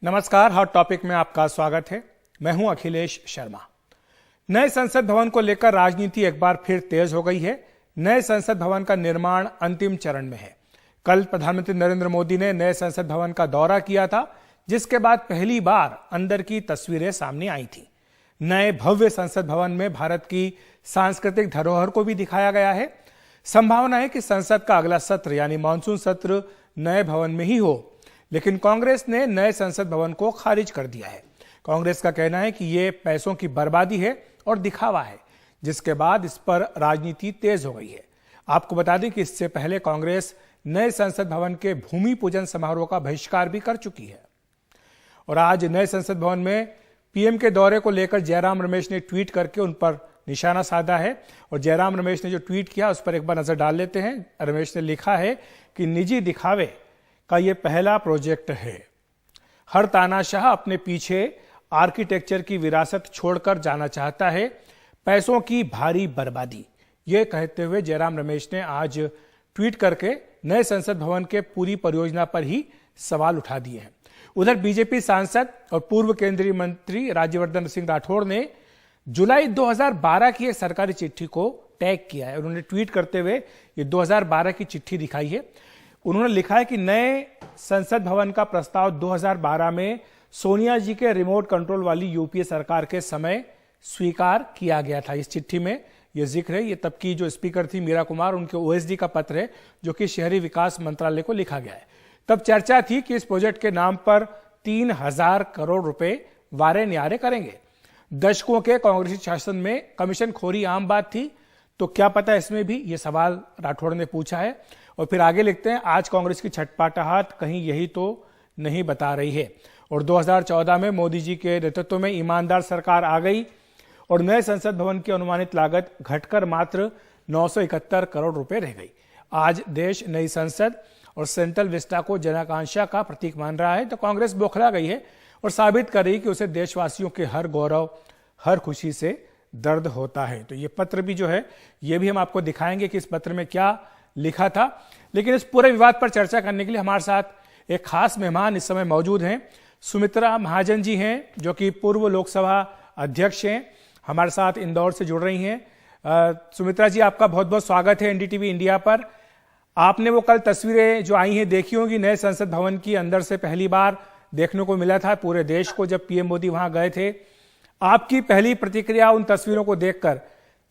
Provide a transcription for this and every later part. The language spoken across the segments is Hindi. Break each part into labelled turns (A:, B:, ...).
A: नमस्कार, हॉट टॉपिक में आपका स्वागत है। मैं हूं अखिलेश शर्मा। नए संसद भवन को लेकर राजनीति एक बार फिर तेज हो गई है। नए संसद भवन का निर्माण अंतिम चरण में है। कल प्रधानमंत्री नरेंद्र मोदी ने नए संसद भवन का दौरा किया था, जिसके बाद पहली बार अंदर की तस्वीरें सामने आई थी। नए भव्य संसद भवन में भारत की सांस्कृतिक धरोहर को भी दिखाया गया है। संभावना है कि संसद का अगला सत्र यानी मानसून सत्र नए भवन में ही हो, लेकिन कांग्रेस ने नए संसद भवन को खारिज कर दिया है। कांग्रेस का कहना है कि ये पैसों की बर्बादी है और दिखावा है, जिसके बाद इस पर राजनीति तेज हो गई है। आपको बता दें कि इससे पहले कांग्रेस नए संसद भवन के भूमि पूजन समारोह का बहिष्कार भी कर चुकी है। और आज नए संसद भवन में पीएम के दौरे को लेकर जयराम रमेश ने ट्वीट करके उन पर निशाना साधा है। और जयराम रमेश ने जो ट्वीट किया उस पर एक बार नजर डाल लेते हैं। रमेश ने लिखा है कि निजी दिखावे का ये पहला प्रोजेक्ट है। हर तानाशाह अपने पीछे आर्किटेक्चर की विरासत छोड़कर जाना चाहता है। पैसों की भारी बर्बादी, ये कहते हुए जयराम रमेश ने आज ट्वीट करके नए संसद भवन के पूरी परियोजना पर ही सवाल उठा दिए हैं। उधर बीजेपी सांसद और पूर्व केंद्रीय मंत्री राज्यवर्धन सिंह राठौड़ ने जुलाई 2012 की एक सरकारी चिट्ठी को टैग किया है। उन्होंने ट्वीट करते हुए ये 2012 की चिट्ठी दिखाई है। उन्होंने लिखा है कि नए संसद भवन का प्रस्ताव 2012 में सोनिया जी के रिमोट कंट्रोल वाली यूपीए सरकार के समय स्वीकार किया गया था। इस चिट्ठी में यह जिक्र है। ये तब की जो स्पीकर थी मीरा कुमार, उनके ओएसडी का पत्र है, जो कि शहरी विकास मंत्रालय को लिखा गया है। तब चर्चा थी कि इस प्रोजेक्ट के नाम पर 3000 करोड़ रुपए वारे न्यारे करेंगे। दशकों के कांग्रेसी शासन में कमीशन खोरी आम बात थी, तो क्या पता इसमें भी ये सवाल राठौड़ ने पूछा है। और फिर आगे लिखते हैं, आज कांग्रेस की छटपटाहट कहीं यही तो नहीं बता रही है। और 2014 में मोदी जी के नेतृत्व में ईमानदार सरकार आ गई और नए संसद भवन की अनुमानित लागत घटकर मात्र 971 करोड़ रुपए रह गई। आज देश नई संसद और सेंट्रल विस्टा को जनाकांक्षा का प्रतीक मान रहा है, तो कांग्रेस बौखला गई है और साबित कर रही कि उसे देशवासियों के हर गौरव, हर खुशी से दर्द होता है। तो ये पत्र भी जो है, ये भी हम आपको दिखाएंगे कि इस पत्र में क्या लिखा था। लेकिन इस पूरे विवाद पर चर्चा करने के लिए हमारे साथ एक खास मेहमान इस समय मौजूद हैं। सुमित्रा महाजन जी हैं, जो कि पूर्व लोकसभा अध्यक्ष हैं, हमारे साथ इंदौर से जुड़ रही हैं। सुमित्रा जी, आपका बहुत बहुत स्वागत है एनडीटीवी इंडिया पर। आपने वो कल तस्वीरें जो आई हैं देखी होंगी नए संसद भवन की, अंदर से पहली बार देखने को मिला था पूरे देश को जब पीएम मोदी वहां गए थे। आपकी पहली प्रतिक्रिया उन तस्वीरों को देखकर,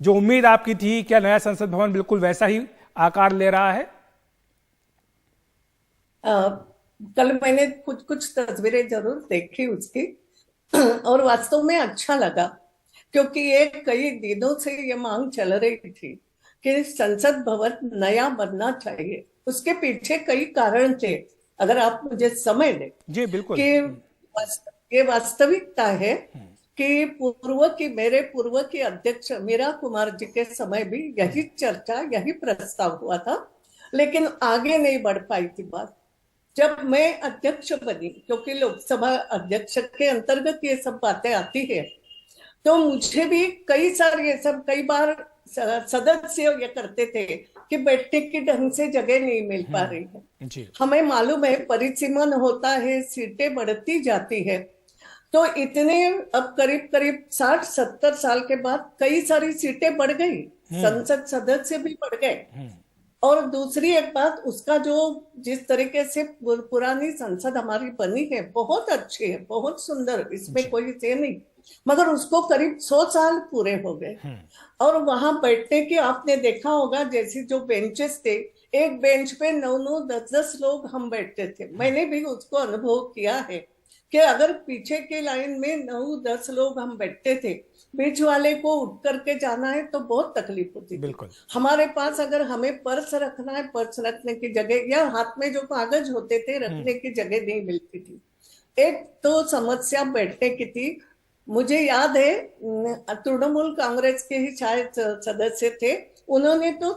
A: जो उम्मीद आपकी थी, क्या नया संसद भवन बिल्कुल वैसा ही आकार ले रहा है?
B: कल मैंने कुछ कुछ तस्वीरें जरूर देखी उसकी और वास्तव में अच्छा लगा, क्योंकि ये कई दिनों से ये मांग चल रही थी कि संसद भवन नया बनना चाहिए। उसके पीछे कई कारण थे, अगर आप मुझे समय दें।
A: जी बिल्कुल।
B: कि ये वास्तविकता है कि मेरे पूर्व के अध्यक्ष मीरा कुमार जी के समय भी यही चर्चा, यही प्रस्ताव हुआ था, लेकिन आगे नहीं बढ़ पाई थी बात। जब मैं अध्यक्ष बनी, क्योंकि लोकसभा अध्यक्ष के अंतर्गत ये सब बातें आती है, तो मुझे भी कई बार सदस्य ये करते थे कि बैठने की ढंग से जगह नहीं मिल पा रही है जी। हमें मालूम है परिसीमन होता है, सीटें बढ़ती जाती है, तो इतने अब करीब करीब 60-70 साल के बाद कई सारी सीटें बढ़ गई, संसद सदस्य भी बढ़ गए। और दूसरी एक बात, उसका जो जिस तरीके से पुरानी संसद हमारी बनी है बहुत अच्छी है, बहुत सुंदर, इसमें कोई से नहीं, मगर उसको करीब 100 साल पूरे हो गए। और वहां बैठने की आपने देखा होगा, जैसे जो बेंचेस थे, एक बेंच पे 9-9, 10-10 लोग हम बैठते थे। मैंने भी उसको अनुभव किया है कि अगर पीछे के लाइन में 9-10 लोग हम बैठते थे, बीच वाले को उठ करके जाना है तो बहुत तकलीफ होती थी।
A: बिल्कुल।
B: हमारे पास अगर हमें पर्स रखना है, पर्स रखने की जगह, या हाथ में जो कागज होते थे रखने की जगह नहीं मिलती थी। एक तो समस्या बैठने की थी। मुझे याद है तृणमूल कांग्रेस के ही शायद सदस्य थे, उन्होंने तो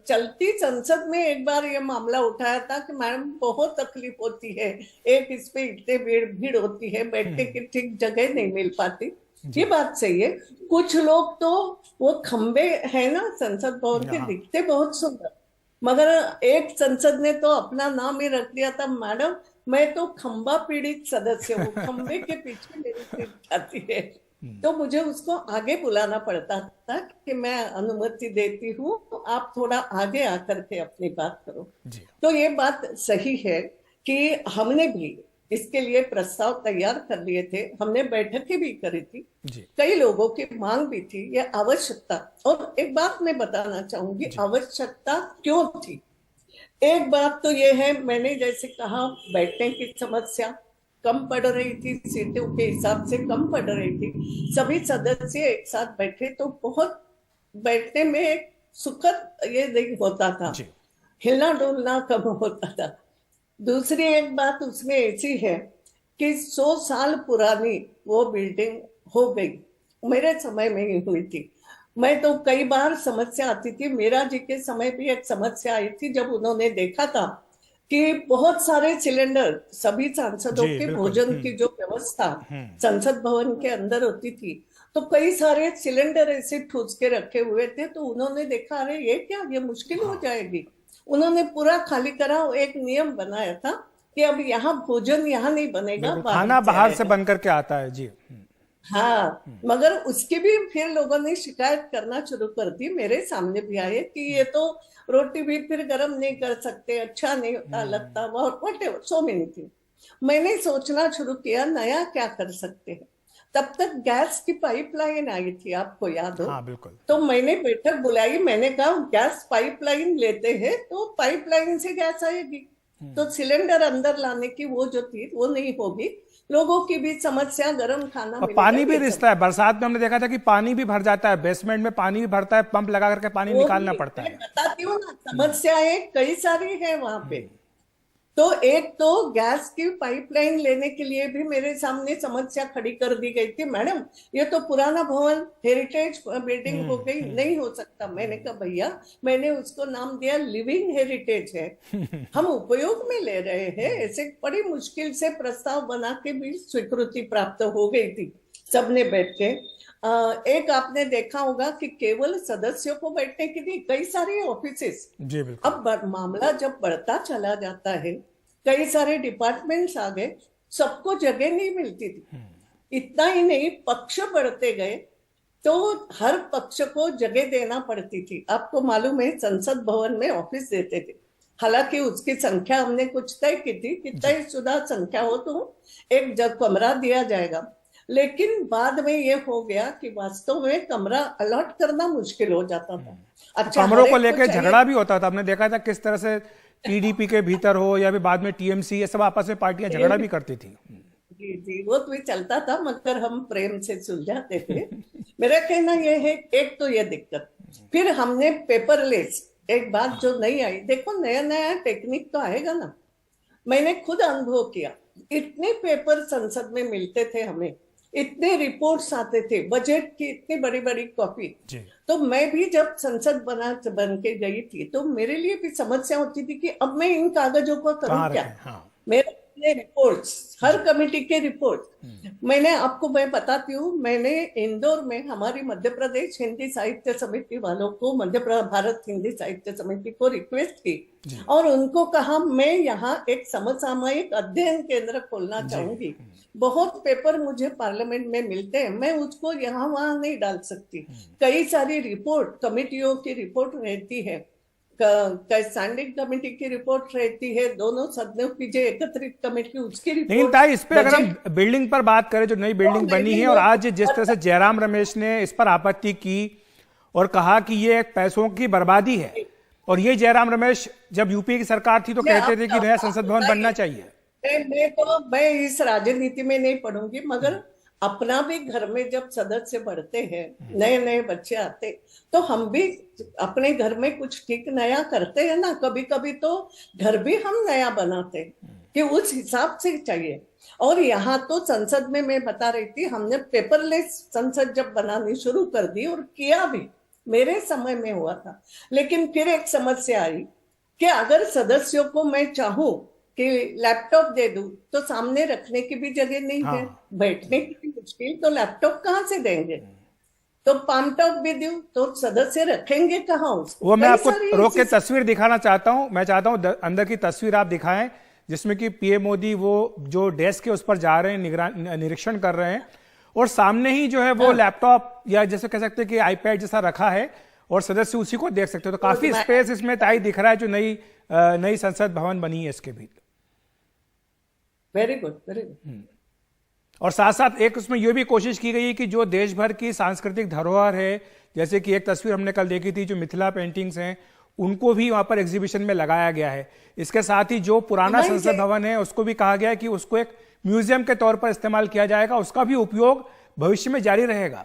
B: चलती संसद में एक बार ये मामला उठाया था कि मैडम बहुत तकलीफ होती है, एक इस पे इतने भीड़ होती है, बैठने की ठीक जगह नहीं मिल पाती। ये बात सही है। कुछ लोग तो वो खंबे है ना संसद भवन के, दिखते बहुत सुंदर, मगर एक संसद ने तो अपना नाम ही रख दिया था, मैडम मैं तो खंबा पीड़ित सदस्य हूँ, खंबे के पीछे मेरी सीट जाती है, तो मुझे उसको आगे बुलाना पड़ता था कि मैं अनुमति देती हूँ, आप थोड़ा आगे आकर के अपनी बात करो।
A: जी
B: तो ये बात सही है कि हमने भी इसके लिए प्रस्ताव तैयार कर लिए थे, हमने बैठकें भी करी थी,
A: जी
B: कई लोगों की मांग भी थी, ये आवश्यकता। और एक बात मैं बताना चाहूंगी,
A: जी
B: आवश्यकता क्यों थी। एक बात तो ये है, मैंने जैसे कहा बैठने की समस्या कम पड़ रही थी, सीटों के हिसाब से कम पड़ रही थी, सभी सदस्य एक साथ बैठे तो बहुत बैठने में एक सुखद ये नहीं होता था,
A: जी
B: हिलना डुलना कम होता था। दूसरी एक बात उसमें ऐसी है कि 100 साल पुरानी वो बिल्डिंग हो गई, मेरे समय में ही हुई थी। मैं तो कई बार समस्या आती थी, मीरा जी के समय भी एक समस्या आई थी जब उन्होंने देखा था कि बहुत सारे सिलेंडर, सभी सांसदों
A: जी
B: के
A: बिल्कुल।
B: भोजन की जो व्यवस्था
A: हम्म।
B: संसद भवन के अंदर होती थी, तो कई सारे सिलेंडर ऐसे ठूस के रखे हुए थे, तो उन्होंने देखा अरे ये क्या, ये मुश्किल हो जाएगी। उन्होंने पूरा खाली करा, एक नियम बनाया था कि अब यहाँ भोजन यहाँ नहीं बनेगा,
A: बिल्कुल,
B: बाहर
A: खाना
B: से
A: बाहर से
B: आएगा।
A: बन करके आता है। जी
B: हाँ, मगर उसकी भी फिर लोगों ने शिकायत करना शुरू कर दी, मेरे सामने भी आए कि ये तो रोटी भी फिर गर्म नहीं कर सकते, अच्छा नहीं होता लगता, बहुत व्हाटएवर सो मेनी थिंग। मैंने सोचना शुरू किया नया क्या कर सकते हैं। तब तक गैस की पाइपलाइन आई थी, आपको याद हो,
A: हाँ बिल्कुल।
B: तो मैंने बैठक बुलाई, मैंने कहा गैस पाइपलाइन लेते हैं तो पाइपलाइन से गैस आएगी, तो सिलेंडर अंदर लाने की वो जो थी वो नहीं होगी, लोगों की भी समस्या, गर्म खाना
A: और
B: मिलेगा,
A: पानी भी
B: ये
A: रिसता
B: सब।
A: है, बरसात में हमने देखा था कि पानी भी भर जाता है, बेसमेंट में पानी भी भरता है, पंप लगा करके पानी
B: वो
A: निकालना
B: भी
A: पड़ता
B: मैं
A: है।
B: बताती हूँ ना, समस्याएं कई सारी है वहां पे। तो एक तो गैस की पाइपलाइन लेने के लिए भी मेरे सामने समस्या खड़ी कर दी गई थी, मैडम ये तो पुराना भवन हेरिटेज बिल्डिंग हो गई, नहीं हो सकता। मैंने कहा भैया, मैंने उसको नाम दिया लिविंग हेरिटेज है, हम उपयोग में ले रहे हैं। ऐसे बड़ी मुश्किल से प्रस्ताव बना के भी स्वीकृति प्राप्त हो गई थी, सबने बैठ के। एक आपने देखा होगा कि केवल सदस्यों को बैठने की नहीं, कई सारे ऑफिसेस।
A: जी बिल्कुल।
B: अब मामला जब बढ़ता चला जाता है, कई सारे डिपार्टमेंट्स आ गए, सबको जगह नहीं मिलती थी। इतना ही नहीं, पक्ष बढ़ते गए तो हर पक्ष को जगह देना पड़ती थी। आपको मालूम है संसद भवन में ऑफिस देते थे, हालांकि उसकी संख्या हमने कुछ तय की थी कि तयशुदा संख्या हो तो एक जग कमरा दिया जाएगा, लेकिन बाद में ये हो गया कि वास्तव में कमरा अलॉट करना मुश्किल हो जाता था। अच्छा,
A: कमरों
B: हर
A: को
B: एक
A: लेकर
B: चाहिए।
A: झगड़ा भी होता था, हमने देखा था किस तरह से टीडीपी के भीतर हो या फिर बाद में टीएमसी, ये सब आपस में पार्टियां झगड़ा भी करती थी।
B: जी जी, वो तो भी चलता था, मगर हम प्रेम से सुलझाते थे। मेरा कहना यह है, एक तो ये दिक्कत, फिर हमने पेपरलेस, एक बात जो नहीं आई, देखो नया नया टेक्निक तो आएगा ना, मैंने खुद अनुभव किया। इतने पेपर संसद में मिलते थे हमें, इतने रिपोर्ट्स आते थे, बजट की इतनी बड़ी बड़ी कॉपी।
A: जी
B: तो मैं भी जब संसद बन के गई थी तो मेरे लिए भी समस्या होती थी कि अब मैं इन कागजों को करूं
A: कहाँ
B: क्या।
A: रखें। हाँ
B: मेरे रिपोर्ट्स, हर कमेटी के रिपोर्ट, मैंने आपको मैं बताती हूँ, मैंने इंदौर में हमारी मध्य प्रदेश हिंदी साहित्य समिति वालों को, भारत हिंदी साहित्य समिति को रिक्वेस्ट की और उनको कहा मैं यहाँ एक समसामयिक अध्ययन केंद्र खोलना चाहूंगी। बहुत पेपर मुझे पार्लियामेंट में मिलते हैं, मैं उसको यहाँ वहां नहीं डाल सकती। कई सारी रिपोर्ट, कमेटियों की रिपोर्ट रहती है, स्टैंडिंग कमेटी की रिपोर्ट रहती है, दोनों सदनों की जो एकत्रित कमेटी उसकी
A: लेकिन
B: रिपोर्ट।
A: ताई, इस पे अगर हम बिल्डिंग पर बात करें, जो नई बिल्डिंग बनी है, और आज जिस तरह से जयराम रमेश ने इस पर आपत्ति की और कहा कि ये एक पैसों की बर्बादी है, और ये जयराम रमेश जब यूपी की सरकार थी तो कहते थे कि नया संसद भवन बनना चाहिए।
B: मैं इस राजनीति में नहीं पढ़ूंगी, मगर अपना भी घर में जब सदस्य बढ़ते हैं, नए नए बच्चे आते, तो हम भी अपने घर में कुछ ठीक नया करते हैं ना। कभी कभी तो घर भी हम नया बनाते हैं कि उस हिसाब से चाहिए। और यहाँ तो संसद में मैं बता रही थी, हमने पेपरलेस संसद जब बनानी शुरू कर दी और किया भी, मेरे समय में हुआ था। लेकिन फिर एक समस्या आई कि अगर सदस्यों को मैं चाहूं कि लैपटॉप दे दूं तो सामने रखने की भी जगह नहीं है, बैठने की भी मुश्किल, तो लैपटॉप कहाँ से देंगे। तो पाम टॉप भी दूं तो सदस्य रखेंगे कहाँ उसको।
A: वो मैं आपको रोक के तस्वीर दिखाना चाहता हूं, मैं चाहता हूं अंदर की तस्वीर आप दिखाएं जिसमें कि पीएम मोदी वो जो डेस्क है उस पर जा रहे हैं, निरीक्षण कर रहे हैं, और सामने ही जो है वो लैपटॉप या जैसे कह सकते हैं कि आईपैड जैसा रखा है और सदस्य उसी को देख सकते हो। तो काफी स्पेस इसमें ताई दिख रहा है जो नई संसद भवन बनी है इसके भीतर।
B: Very good, very good.
A: और साथ साथ एक उसमें यह भी कोशिश की गई है कि जो देश भर की सांस्कृतिक धरोहर है, जैसे कि एक तस्वीर हमने कल देखी थी जो मिथिला पेंटिंग्स हैं, उनको भी वहां पर एग्जीबिशन में लगाया गया है। इसके साथ ही जो पुराना संसद भवन है उसको भी कहा गया है कि उसको एक म्यूजियम के तौर पर इस्तेमाल किया जाएगा, उसका भी उपयोग भविष्य में जारी रहेगा।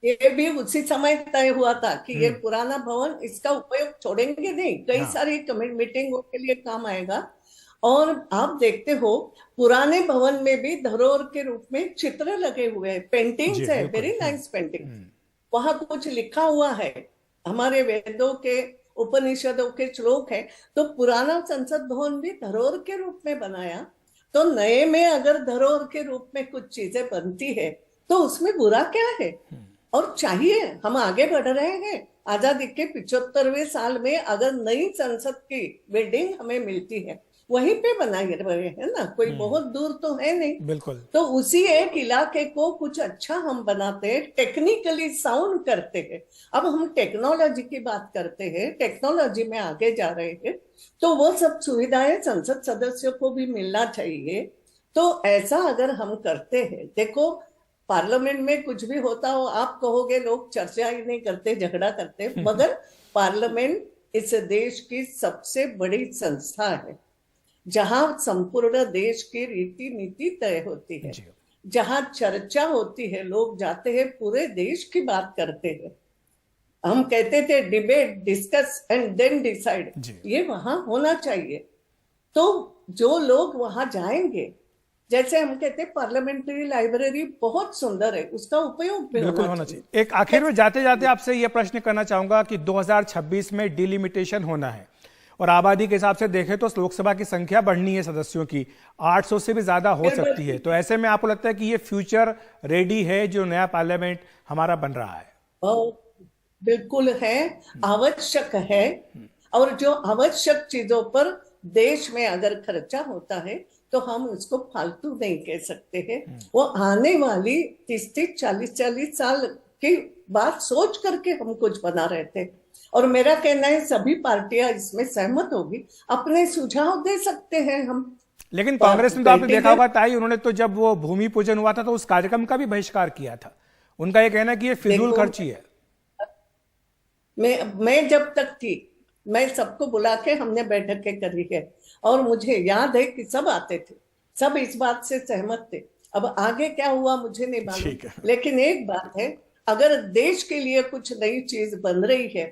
B: ये भी उसी समय तय हुआ था कि ये पुराना भवन, इसका उपयोग छोड़ेंगे नहीं, कई सारी मीटिंगों के लिए काम आएगा। और आप देखते हो पुराने भवन में भी धरोहर के रूप में चित्र लगे हुए हैं, पेंटिंग्स है, वेरी नाइस पेंटिंग। वहां कुछ लिखा हुआ है, हमारे वेदों के उपनिषदों के श्लोक है। तो पुराना संसद भवन भी धरोहर के रूप में बनाया, तो नए में अगर धरोहर के रूप में कुछ चीजें बनती है तो उसमें बुरा क्या है। और चाहिए, हम आगे बढ़ रहे हैं। आजादी के 75वें साल में अगर नई संसद की बिल्डिंग हमें मिलती है, वहीं पे बनाए रहे हैं ना, कोई बहुत दूर तो है नहीं।
A: बिल्कुल।
B: तो उसी एक इलाके को कुछ अच्छा हम बनाते हैं, टेक्निकली साउंड करते हैं। अब हम टेक्नोलॉजी की बात करते हैं, टेक्नोलॉजी में आगे जा रहे हैं, तो वो सब सुविधाएं संसद सदस्यों को भी मिलना चाहिए। तो ऐसा अगर हम करते हैं, देखो पार्लियामेंट में कुछ भी होता हो, आप कहोगे लोग चर्चा ही नहीं करते, झगड़ा करते, मगर पार्लियामेंट इस देश की सबसे बड़ी संस्था है, जहां संपूर्ण देश की रीति नीति तय होती है, जहां चर्चा होती है, लोग जाते हैं, पूरे देश की बात करते हैं। हम कहते थे debate, discuss and then decide, ये वहां होना चाहिए। तो जो लोग वहां जाएंगे, जैसे हम कहते हैं पार्लियामेंट्री लाइब्रेरी बहुत सुंदर है, उसका उपयोग भी होना चाहिए।
A: एक आखिर में जाते जाते आपसे यह प्रश्न करना चाहूंगा कि 2026 में डिलिमिटेशन होना है और आबादी के हिसाब से देखें तो लोकसभा की संख्या बढ़नी है सदस्यों की, 800 से भी ज्यादा हो सकती है। तो ऐसे में आपको लगता है कि ये फ्यूचर रेडी है जो नया पार्लियामेंट हमारा बन रहा है?
B: बिल्कुल है, आवश्यक है। और जो आवश्यक चीजों पर देश में अगर खर्चा होता है तो हम उसको फालतू नहीं कह सकते हैं। वो आने वाली 30-30, 40-40 साल की बात सोच करके हम कुछ बना रहे थे। और मेरा कहना है सभी पार्टियां इसमें सहमत होगी, अपने सुझाव दे सकते हैं हम।
A: लेकिन कांग्रेस ने तो आपने देखा होगा ताई, उन्होंने तो जब वो भूमि पूजन हुआ था तो उस कार्यक्रम का भी बहिष्कार किया था। उनका ये कहना कि ये फिजूल खर्ची है।
B: मैं जब तक थी, मैं सबको बुला के हमने बैठकें करी है, और मुझे याद है कि सब आते थे, सब इस बात से सहमत थे। अब आगे क्या हुआ मुझे नहीं मालूम, लेकिन एक बात है, अगर देश के लिए कुछ नई चीज बन रही है,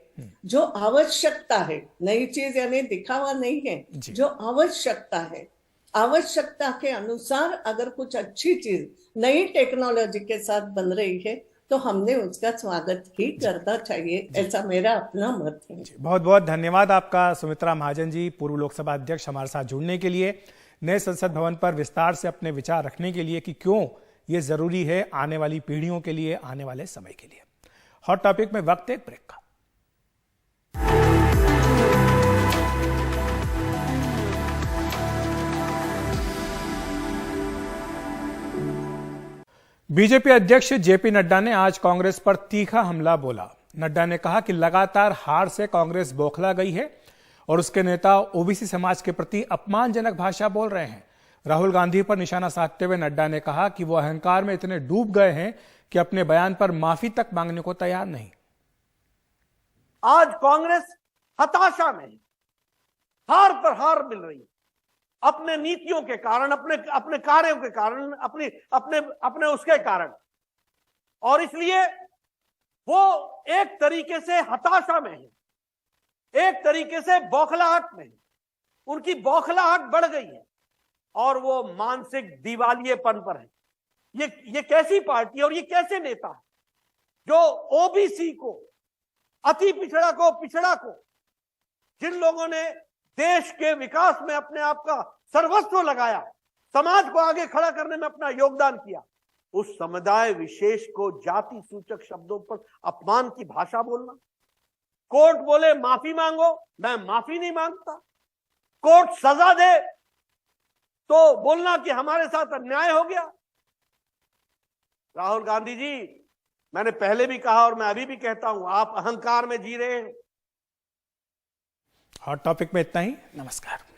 B: जो आवश्यकता है, नई चीज यानी दिखावा नहीं है, जो आवश्यकता है, आवश्यकता के अनुसार अगर कुछ अच्छी चीज नई टेक्नोलॉजी के साथ बन रही है तो हमने उसका स्वागत ही करना चाहिए, ऐसा मेरा अपना मत है।
A: बहुत बहुत धन्यवाद आपका सुमित्रा महाजन जी, पूर्व लोकसभा अध्यक्ष, हमारे साथ जुड़ने के लिए, नए संसद भवन पर विस्तार से अपने विचार रखने के लिए कि क्यों ये जरूरी है आने वाली पीढ़ियों के लिए, आने वाले समय के लिए। हॉट टॉपिक में वक्त एक ब्रेक का। बीजेपी अध्यक्ष जेपी नड्डा ने आज कांग्रेस पर तीखा हमला बोला। नड्डा ने कहा कि लगातार हार से कांग्रेस बौखला गई है और उसके नेता ओबीसी समाज के प्रति अपमानजनक भाषा बोल रहे हैं। राहुल गांधी पर निशाना साधते हुए नड्डा ने कहा कि वो अहंकार में इतने डूब गए हैं कि अपने बयान पर माफी तक मांगने को तैयार नहीं।
C: आज कांग्रेस हताशा में, हार पर हार मिल रही है, अपने नीतियों के कारण, अपने कार्यों के कारण, अपने उसके कारण, और इसलिए वो एक तरीके से हताशा में है, एक तरीके से बौखलाहट में है। उनकी बौखलाहट बढ़ गई है और वो मानसिक दिवालियेपन पर है। ये कैसी पार्टी है और ये कैसे नेता है जो ओबीसी को, अति पिछड़ा को, जिन लोगों ने देश के विकास में अपने आप का सर्वस्व लगाया, समाज को आगे खड़ा करने में अपना योगदान किया, उस समुदाय विशेष को जाति सूचक शब्दों पर अपमान की भाषा बोलना। कोर्ट बोले माफी मांगो, मैं माफी नहीं मांगता। कोर्ट सजा दे तो बोलना कि हमारे साथ अन्याय हो गया। राहुल गांधी जी, मैंने पहले भी कहा और मैं अभी भी कहता हूं, आप अहंकार में जी रहे हैं।
A: हॉट टॉपिक में इतना ही। नमस्कार।